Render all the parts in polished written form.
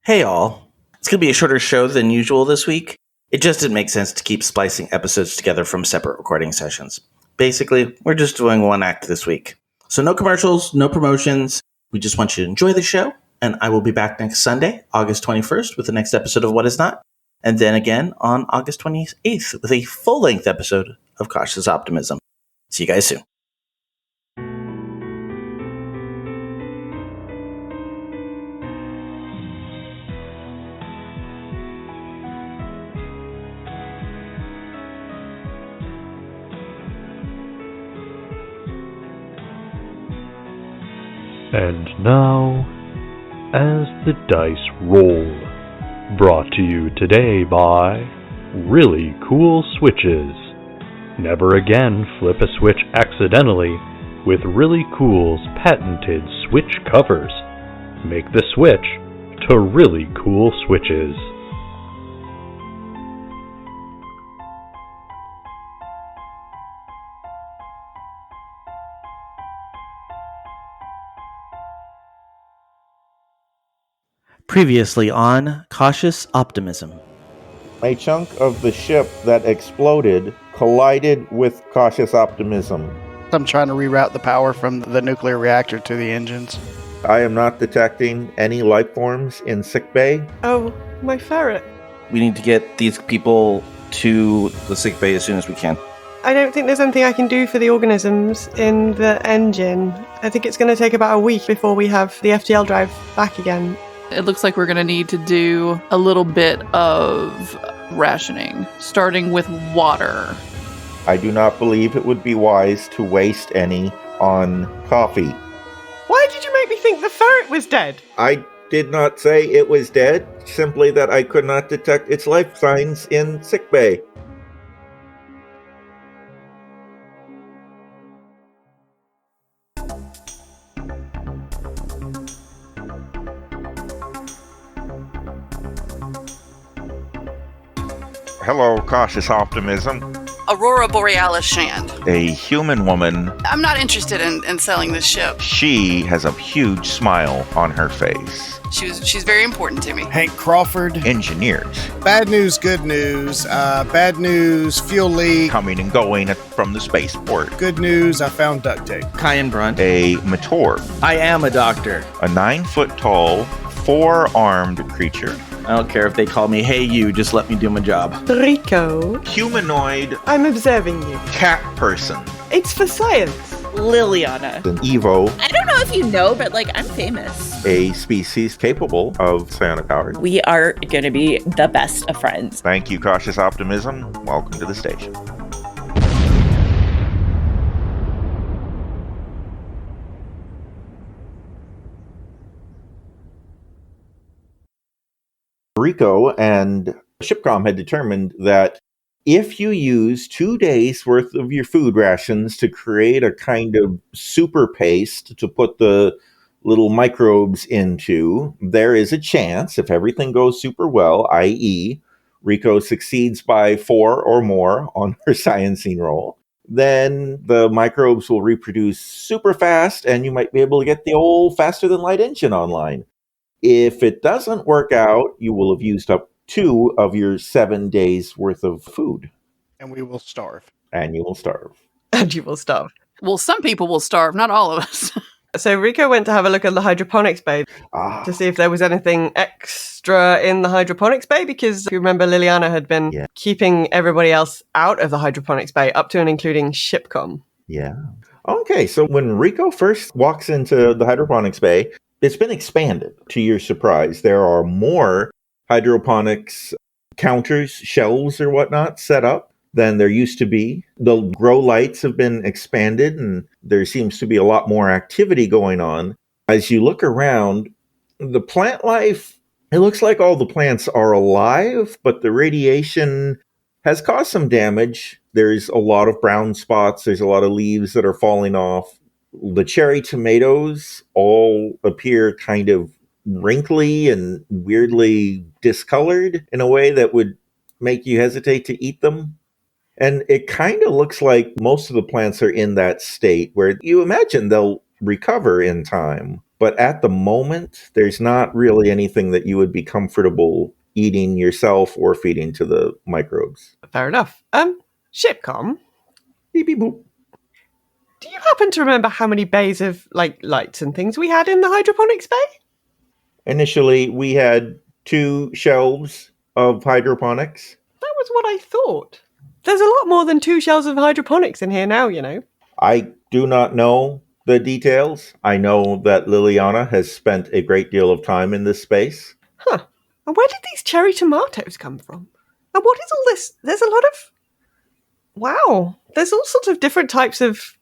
Hey all. It's going to be a shorter show than usual this week. It just didn't make sense to keep splicing episodes together from separate recording sessions. Basically, we're just doing one act this week. So no commercials, no promotions. We just want you to enjoy the show, and I will be back next Sunday, August 21st, with the next episode of What Is Not, and then again on August 28th with a full-length episode of Cautious Optimism. See you guys soon. And now, as the dice roll, brought to you today by Really Cool Switches. Never again flip a switch accidentally with Really Cool's patented switch covers. Make the switch to Really Cool Switches. Previously on Cautious Optimism. A chunk of the ship that exploded collided with Cautious Optimism. I'm trying to reroute the power from the nuclear reactor to the engines. I am not detecting any life forms in sickbay. Oh, my ferret. We need to get these people to the sickbay as soon as we can. I don't think there's anything I can do for the organisms in the engine. I think it's going to take about a week before we have the FTL drive back again. It looks like we're going to need to do a little bit of rationing, starting with water. I do not believe it would be wise to waste any on coffee. Why did you make me think the ferret was dead? I did not say it was dead, simply that I could not detect its life signs in sickbay. Hello, Cautious Optimism. Aurora Borealis Shand. A human woman. I'm not interested in selling this ship. She has a huge smile on her face. She's very important to me. Hank Crawford. Engineers. Bad news, good news. Bad news, fuel leak. Coming and going from the spaceport. Good news, I found duct tape. Kyan Brunt. A Mator. I am a doctor. A 9-foot-tall, 4-armed creature. I don't care if they call me, hey you, just let me do my job. Rico. Humanoid. I'm observing you. Cat person. It's for science. Liliana. An Evo. I don't know if you know, but I'm famous. A species capable of psionic powers. We are going to be the best of friends. Thank you, Cautious Optimism. Welcome to the station. Rico and Shipcom had determined that if you use 2 days worth of your food rations to create a kind of super paste to put the little microbes into, there is a chance, if everything goes super well, i.e. Rico succeeds by 4 or more on her sciencing roll, then the microbes will reproduce super fast and you might be able to get the old faster than light engine online. If it doesn't work out, you will have used up 2 of your 7 days worth of food. And we will starve. And you will starve. And you will starve. Well, some people will starve, not all of us. So Rico went to have a look at the hydroponics bay to see if there was anything extra in the hydroponics bay, because if you remember, Liliana had been keeping everybody else out of the hydroponics bay, up to and including Shipcom. Yeah. Okay, so when Rico first walks into the hydroponics bay, it's been expanded, to your surprise. There are more hydroponics counters, shelves, or whatnot set up than there used to be. The grow lights have been expanded, and there seems to be a lot more activity going on. As you look around, the plant life, it looks like all the plants are alive, but the radiation has caused some damage. There's a lot of brown spots. There's a lot of leaves that are falling off. The cherry tomatoes all appear kind of wrinkly and weirdly discolored in a way that would make you hesitate to eat them. And it kind of looks like most of the plants are in that state where you imagine they'll recover in time. But at the moment, there's not really anything that you would be comfortable eating yourself or feeding to the microbes. Fair enough. Shipcom, Beep, beep, boop. do you happen to remember how many bays of lights and things we had in the hydroponics bay? Initially, we had 2 shelves of hydroponics. That was what I thought. There's a lot more than 2 shelves of hydroponics in here now, you know. I do not know the details. I know that Liliana has spent a great deal of time in this space. Huh. And where did these cherry tomatoes come from? And what is all this? There's a lot of... Wow. There's all sorts of different types of...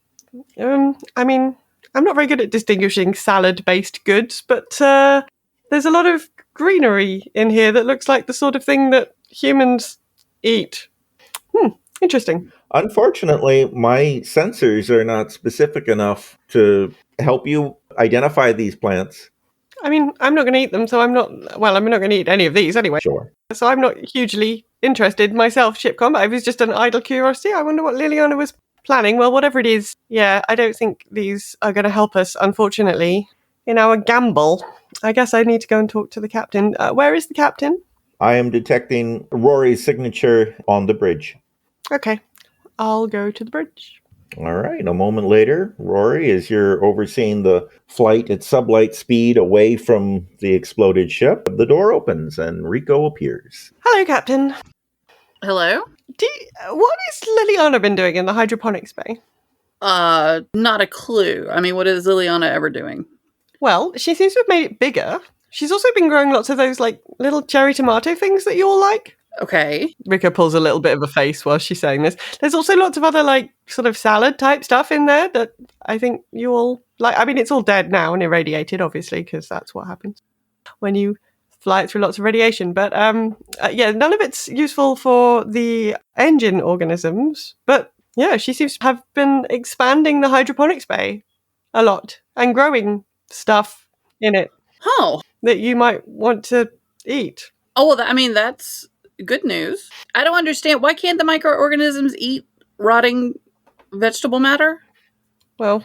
I mean, I'm not very good at distinguishing salad-based goods, but there's a lot of greenery in here that looks like the sort of thing that humans eat. Interesting. Unfortunately, my sensors are not specific enough to help you identify these plants. I mean, I'm not going to eat them, so I'm not going to eat any of these anyway. Sure. So I'm not hugely interested myself, Shipcom. It was just an idle curiosity. I wonder what Liliana was planning. Well, whatever it is, yeah, I don't think these are going to help us, unfortunately, in our gamble. I guess I need to go and talk to the captain. Where is the captain? I am detecting Rory's signature on the bridge. Okay, I'll go to the bridge. All right. A moment later, Rory, as you're overseeing the flight at sublight speed away from the exploded ship, the door opens and Rico appears. Hello, Captain. Hello? What has Liliana been doing in the hydroponics bay? Not a clue. I mean, what is Liliana ever doing? Well, she seems to have made it bigger. She's also been growing lots of those, little cherry tomato things that you all like. Okay. Rico pulls a little bit of a face while she's saying this. There's also lots of other, sort of salad-type stuff in there that I think you all like. I mean, it's all dead now and irradiated, obviously, because that's what happens when you fly it through lots of radiation. But, yeah, none of it's useful for the engine organisms. But, yeah, she seems to have been expanding the hydroponics bay a lot and growing stuff in it. Oh. That you might want to eat. Oh, well, that's good news. I don't understand. Why can't the microorganisms eat rotting vegetable matter? Well,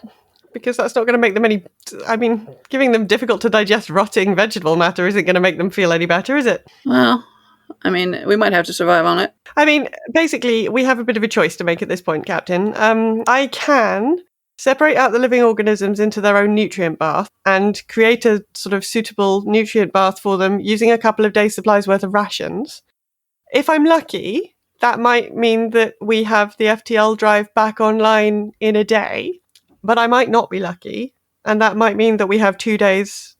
because that's not going to make them any... I mean, giving them difficult to digest rotting vegetable matter isn't going to make them feel any better, is it? Well, I mean, we might have to survive on it. I mean, basically, we have a bit of a choice to make at this point, Captain. I can separate out the living organisms into their own nutrient bath and create a sort of suitable nutrient bath for them using a couple of days' supplies worth of rations. If I'm lucky, that might mean that we have the FTL drive back online in a day, but I might not be lucky, and that might mean that we have 2 days,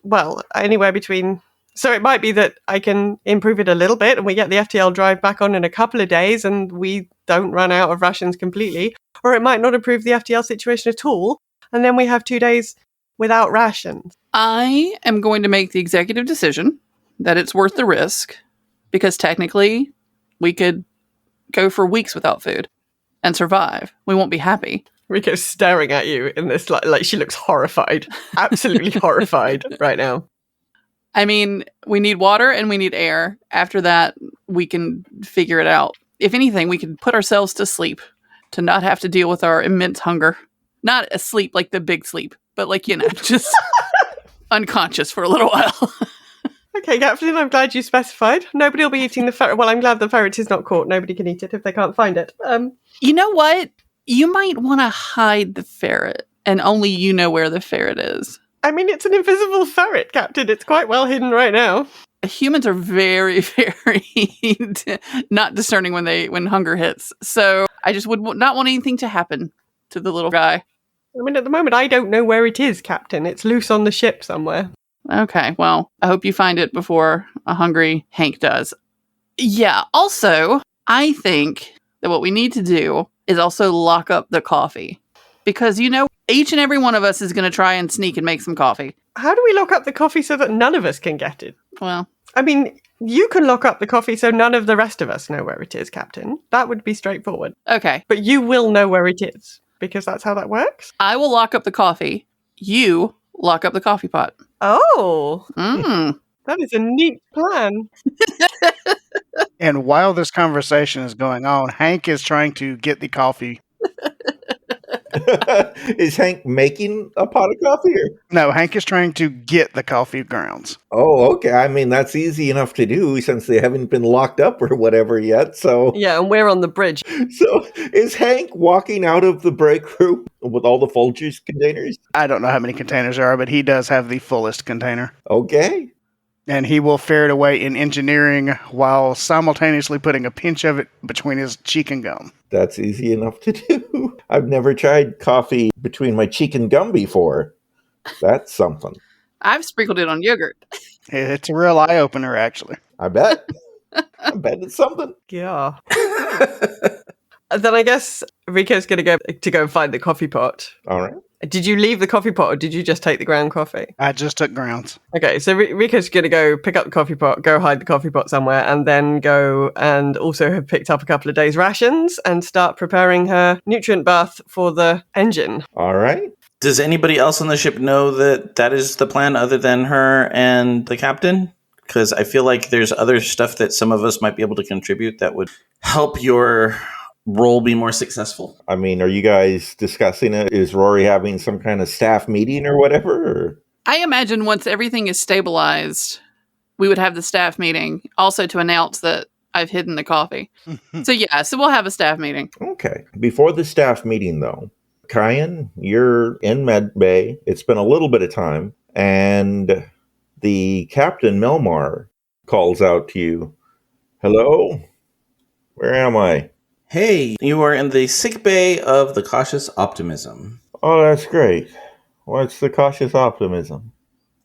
well, anywhere between... So it might be that I can improve it a little bit and we get the FTL drive back on in a couple of days and we don't run out of rations completely, or it might not improve the FTL situation at all, and then we have 2 days without rations. I am going to make the executive decision that it's worth the risk, because technically we could go for weeks without food and survive. We won't be happy. Rico's staring at you in this, like she looks horrified, absolutely horrified right now. I mean, we need water and we need air. After that, we can figure it out. If anything, we can put ourselves to sleep to not have to deal with our immense hunger. Not asleep like the big sleep, but just unconscious for a little while. Okay, Captain, I'm glad you specified. Nobody will be eating the ferret. Well, I'm glad the ferret is not caught. Nobody can eat it if they can't find it. You know what? You might want to hide the ferret, and only you know where the ferret is. I mean, it's an invisible ferret, Captain. It's quite well hidden right now. Humans are very, very not discerning when hunger hits. So I just would not want anything to happen to the little guy. I mean, at the moment, I don't know where it is, Captain. It's loose on the ship somewhere. Okay, well, I hope you find it before a hungry Hank does. Yeah, also, I think that what we need to do is also lock up the coffee. Because, each and every one of us is going to try and sneak and make some coffee. How do we lock up the coffee so that none of us can get it? Well, I mean, you can lock up the coffee so none of the rest of us know where it is, Captain. That would be straightforward. Okay. But you will know where it is, because that's how that works. I will lock up the coffee. You lock up the coffee pot. Oh. That is a neat plan. And while this conversation is going on, Hank is trying to get the coffee Is Hank making a pot of coffee? Or? No, Hank is trying to get the coffee grounds. Oh, okay. I mean, that's easy enough to do since they haven't been locked up or whatever yet. So, Yeah, and we're on the bridge. so is Hank walking out of the break room with all the Folgers containers? I don't know how many containers there are, but he does have the fullest container. Okay. And he will ferret away in engineering while simultaneously putting a pinch of it between his cheek and gum. That's easy enough to do. I've never tried coffee between my cheek and gum before. That's something. I've sprinkled it on yogurt. It's a real eye-opener, actually. I bet. I bet it's something. Yeah. Then I guess Rico's going to go and find the coffee pot. All right. Did you leave the coffee pot or did you just take the ground coffee? I just took grounds. Okay, so Rico's going to go pick up the coffee pot, go hide the coffee pot somewhere, and then go and also have picked up a couple of days' rations and start preparing her nutrient bath for the engine. All right. Does anybody else on the ship know that is the plan other than her and the captain? Because I feel like there's other stuff that some of us might be able to contribute that would help your role be more successful. I mean, are you guys discussing it? Is Rory having some kind of staff meeting or whatever? Or? I imagine once everything is stabilized, we would have the staff meeting also to announce that I've hidden the coffee. So we'll have a staff meeting. Okay. Before the staff meeting, though, Kyan, you're in med bay. It's been a little bit of time. And the Captain Melmar calls out to you. Hello? Where am I? Hey, you are in the sick bay of the Cautious Optimism. Oh, that's great. What's the Cautious Optimism?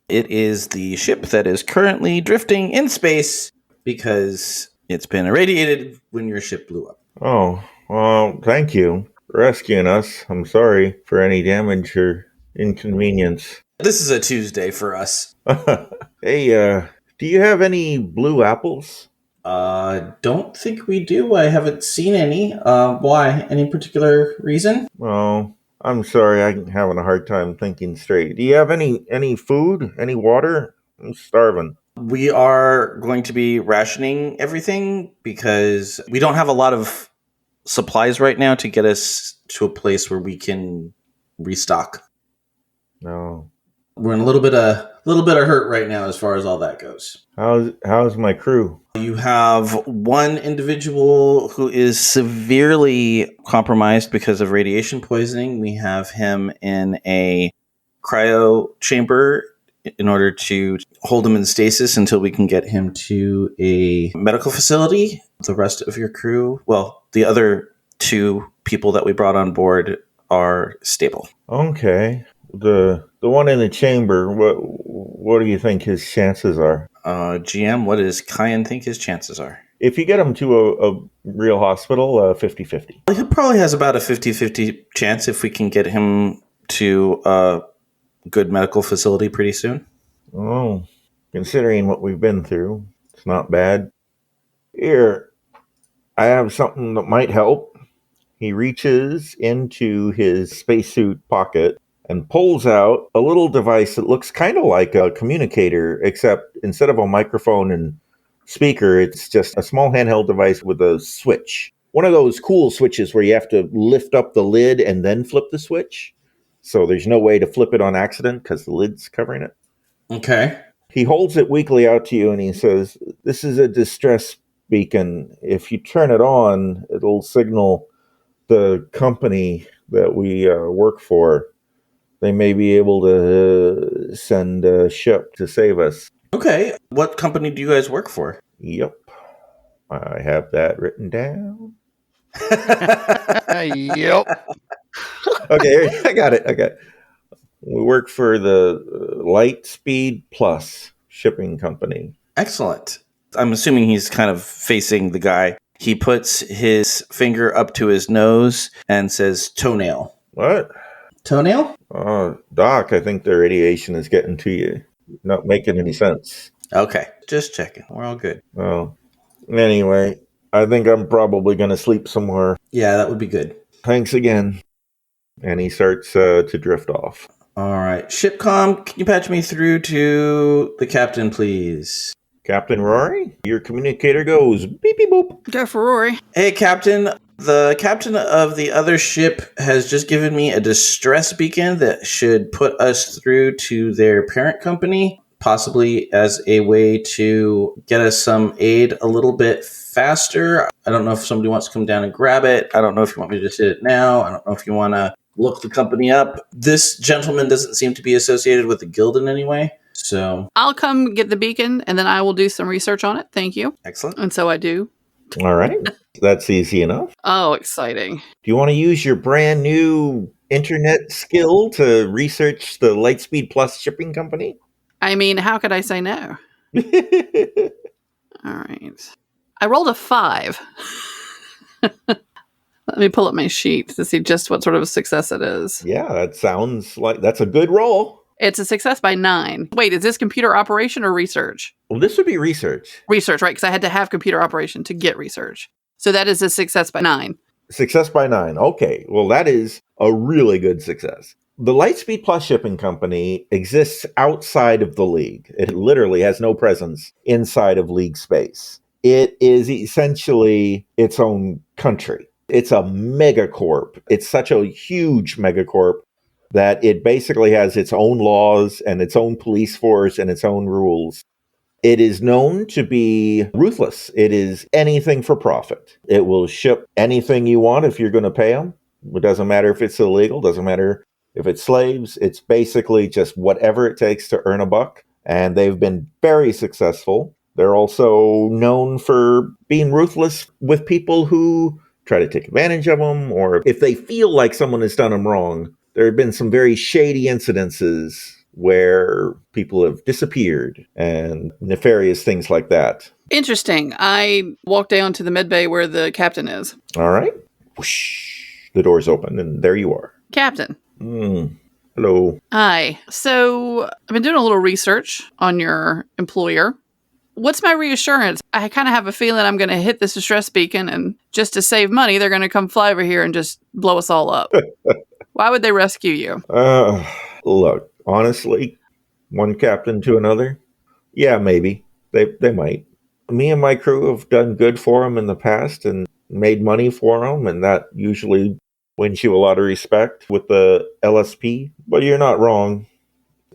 It is the ship that is currently drifting in space because it's been irradiated when your ship blew up. Oh, well, thank you for rescuing us. I'm sorry for any damage or inconvenience. This is a Tuesday for us. Hey, do you have any blue apples? Don't think we do. I haven't seen any. Why? Any particular reason? Oh, I'm sorry. I'm having a hard time thinking straight. Do you have any food? Any water? I'm starving. We are going to be rationing everything because we don't have a lot of supplies right now to get us to a place where we can restock. No. We're in a little bit of hurt right now as far as all that goes. How's my crew? You have one individual who is severely compromised because of radiation poisoning. We have him in a cryo chamber in order to hold him in stasis until we can get him to a medical facility. The rest of your crew, well, the other two people that we brought on board are stable. Okay. The one in the chamber, what do you think his chances are? GM, what does Kyan think his chances are? If you get him to a real hospital, 50-50. He probably has about a 50-50 chance if we can get him to a good medical facility pretty soon. Oh, considering what we've been through, it's not bad. Here, I have something that might help. He reaches into his spacesuit pocket and pulls out a little device that looks kind of like a communicator, except instead of a microphone and speaker, it's just a small handheld device with a switch. One of those cool switches where you have to lift up the lid and then flip the switch. So there's no way to flip it on accident because the lid's covering it. Okay. He holds it weakly out to you and he says, "This is a distress beacon. If you turn it on, it'll signal the company that we work for. They may be able to send a ship to save us." Okay. What company do you guys work for? Yep. I have that written down. Yep. Okay, I got it. We work for the Lightspeed Plus shipping company. Excellent. I'm assuming he's kind of facing the guy. He puts his finger up to his nose and says, "Toenail." What? Toenail? Doc, I think the radiation is getting to you. Not making any sense. Okay. Just checking. We're all good. Well, anyway, I think I'm probably going to sleep somewhere. Yeah, that would be good. Thanks again. And he starts to drift off. All right. Shipcom, can you patch me through to the captain, please? Captain Rory, your communicator goes beep beep boop. Go for Rory. Hey, Captain. The captain of the other ship has just given me a distress beacon that should put us through to their parent company, possibly as a way to get us some aid a little bit faster. I don't know if somebody wants to come down and grab it. I don't know if you want me to just hit it now. I don't know if you want to look the company up. This gentleman doesn't seem to be associated with the guild in any way. So I'll come get the beacon and then I will do some research on it. Thank you. Excellent. And so I do. All right. That's easy enough. Oh, exciting. Do you want to use your brand new internet skill to research the Lightspeed Plus shipping company? I mean, how could I say no? All right. I rolled a 5. Let me pull up my sheet to see just what sort of a success it is. Yeah, that sounds like that's a good roll. It's a success by 9. Wait, is this computer operation or research? Well, this would be research. Research, right? Because I had to have computer operation to get research. So that is a success by 9. Success by 9. Okay, well, that is a really good success. The Lightspeed Plus shipping company exists outside of the League. It literally has no presence inside of League space. It is essentially its own country. It's a megacorp. It's such a huge megacorp that it basically has its own laws and its own police force and its own rules. It is known to be ruthless. It is anything for profit. It will ship anything you want if you're going to pay them. It doesn't matter if it's illegal, doesn't matter if it's slaves. It's basically just whatever it takes to earn a buck. And they've been very successful. They're also known for being ruthless with people who try to take advantage of them, or if they feel like someone has done them wrong. There have been some very shady incidences where people have disappeared and nefarious things like that. Interesting. I walked down to the med bay where the captain is. All right. Whoosh. The door's open, and there you are. Captain. Hello. Hi. So I've been doing a little research on your employer. What's my reassurance? I kind of have a feeling I'm going to hit this distress beacon, and just to save money, they're going to come fly over here and just blow us all up. Why would they rescue you? Look, honestly, one captain to another, yeah, maybe. They might. Me and my crew have done good for them in the past and made money for them, and that usually wins you a lot of respect with the LSP. But you're not wrong.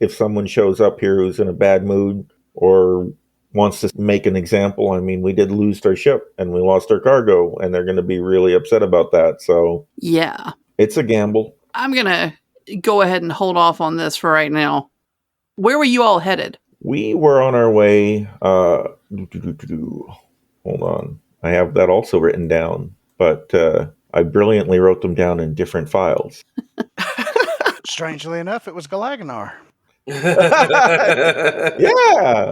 If someone shows up here who's in a bad mood or wants to make an example, I mean, we did lose our ship and we lost our cargo, and they're going to be really upset about that. So yeah, it's a gamble. I'm going to go ahead and hold off on this for right now. Where were you all headed? We were on our way. Hold on. I have that also written down, but I brilliantly wrote them down in different files. Strangely enough, it was Galaganar. Yeah,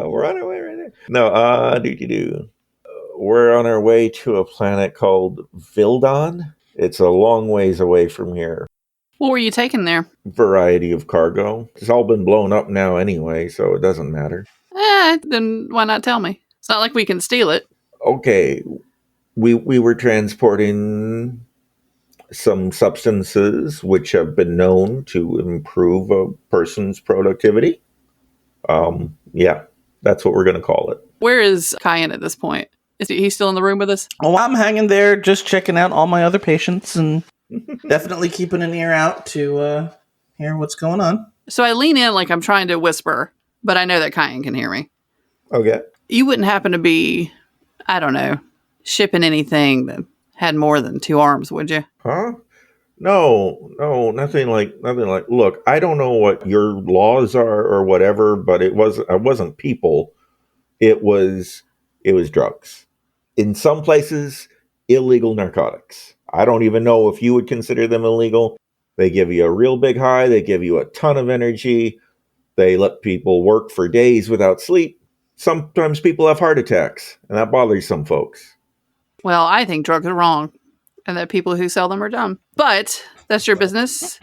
we're on our way right there. No, we're on our way to a planet called Vildon. It's a long ways away from here. What were you taking there? Variety of cargo. It's all been blown up now anyway, so it doesn't matter. Then why not tell me? It's not like we can steal it. Okay, we were transporting some substances which have been known to improve a person's productivity. Yeah, that's what we're going to call it. Where is Cayenne at this point? Is he still in the room with us? Oh, I'm hanging there just checking out all my other patients and definitely keeping an ear out to hear what's going on. So I lean in like I'm trying to whisper, but I know that Cayenne can hear me. Okay. You wouldn't happen to be, I don't know, shipping anything that had more than 2 arms, would you? Huh? No, nothing like. Look, I don't know what your laws are or whatever, but it wasn't people. It was drugs. In some places, illegal narcotics. I don't even know if you would consider them illegal. They give you a real big high. They give you a ton of energy. They let people work for days without sleep. Sometimes people have heart attacks, and that bothers some folks. Well, I think drugs are wrong, and that people who sell them are dumb. But that's your business,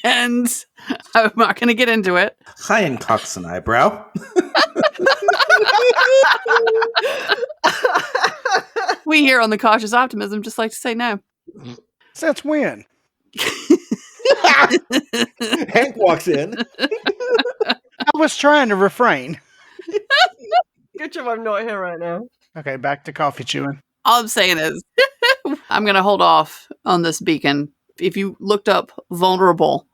and I'm not going to get into it. Cayenne cocks an eyebrow. We here on the Cautious Optimism just like to say no. Since when? Hank walks in. I was trying to refrain. Good job I'm not here right now. Okay, back to coffee chewing. All I'm saying is, I'm going to hold off on this beacon. If you looked up vulnerable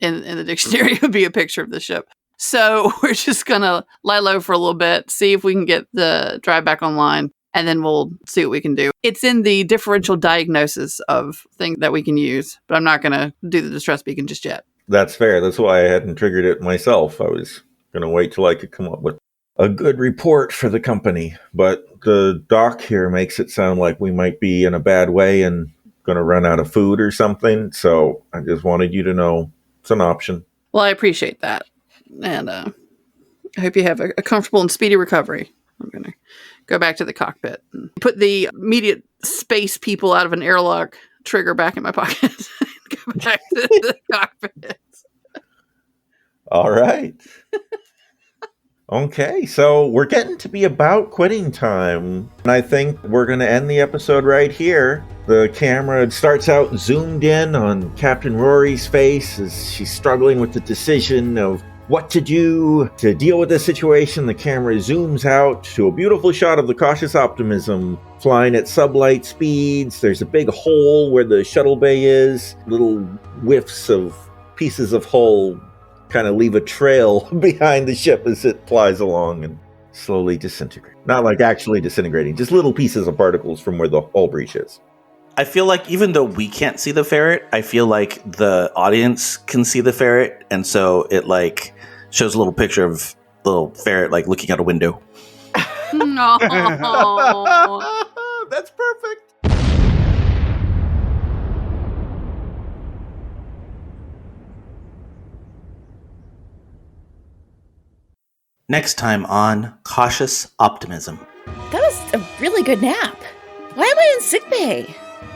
in the dictionary, it would be a picture of the ship. So we're just going to lie low for a little bit, see if we can get the drive back online, and then we'll see what we can do. It's in the differential diagnosis of things that we can use, but I'm not going to do the distress beacon just yet. That's fair. That's why I hadn't triggered it myself. I was going to wait till I could come up with a good report for the company. But the doc here makes it sound like we might be in a bad way and going to run out of food or something. So I just wanted you to know it's an option. Well, I appreciate that. And I hope you have a comfortable and speedy recovery. I'm going to go back to the cockpit and put the immediate space people out of an airlock trigger back in my pocket. Go back to the cockpit. All right. Okay, so we're getting to be about quitting time. And I think we're going to end the episode right here. The camera starts out zoomed in on Captain Rory's face as she's struggling with the decision of what to do to deal with this situation. The camera zooms out to a beautiful shot of the Cautious Optimism flying at sublight speeds. There's a big hole where the shuttle bay is. Little whiffs of pieces of hull kind of leave a trail behind the ship as it flies along and slowly disintegrate. Not like actually disintegrating, just little pieces of particles from where the hull breach is. I feel like even though we can't see the ferret, I feel like the audience can see the ferret, and so it like shows a little picture of the little ferret like looking out a window. No. That's perfect. Next time on Cautious Optimism. That was a really good nap. Why am I in sickbay?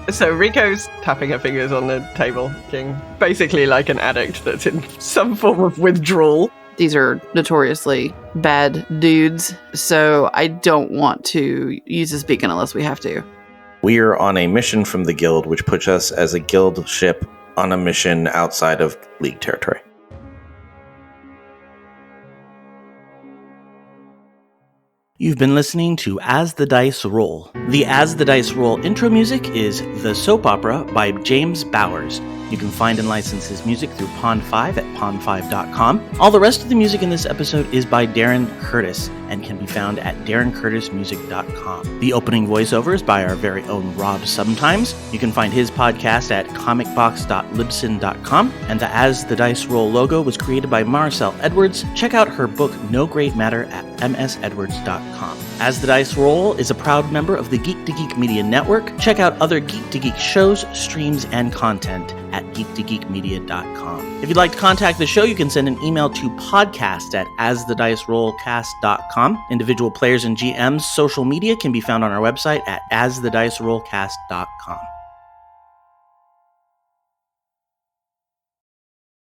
So Rico's tapping her fingers on the table, looking basically like an addict that's in some form of withdrawal. These are notoriously bad dudes, so I don't want to use this beacon unless we have to. We are on a mission from the Guild, which puts us as a Guild ship on a mission outside of League territory. You've been listening to As the Dice Roll. The As the Dice Roll intro music is The Soap Opera by James Bowers. You can find and license his music through Pond5 at pond5.com. All the rest of the music in this episode is by Darren Curtis and can be found at darrencurtismusic.com. The opening voiceover is by our very own Rob Sometimes. You can find his podcast at comicbox.libsyn.com. And the As the Dice Roll logo was created by Maricel Edwards. Check out her book No Great Matter at msedwards.com. As the Dice Roll is a proud member of the Geek to Geek Media Network. Check out other Geek to Geek shows, streams, and content at geektogeekmedia.com. If you'd like to contact the show, you can send an email to podcast@asthedicerollcast.com. Individual players and GMs' social media can be found on our website at asthedicerollcast.com.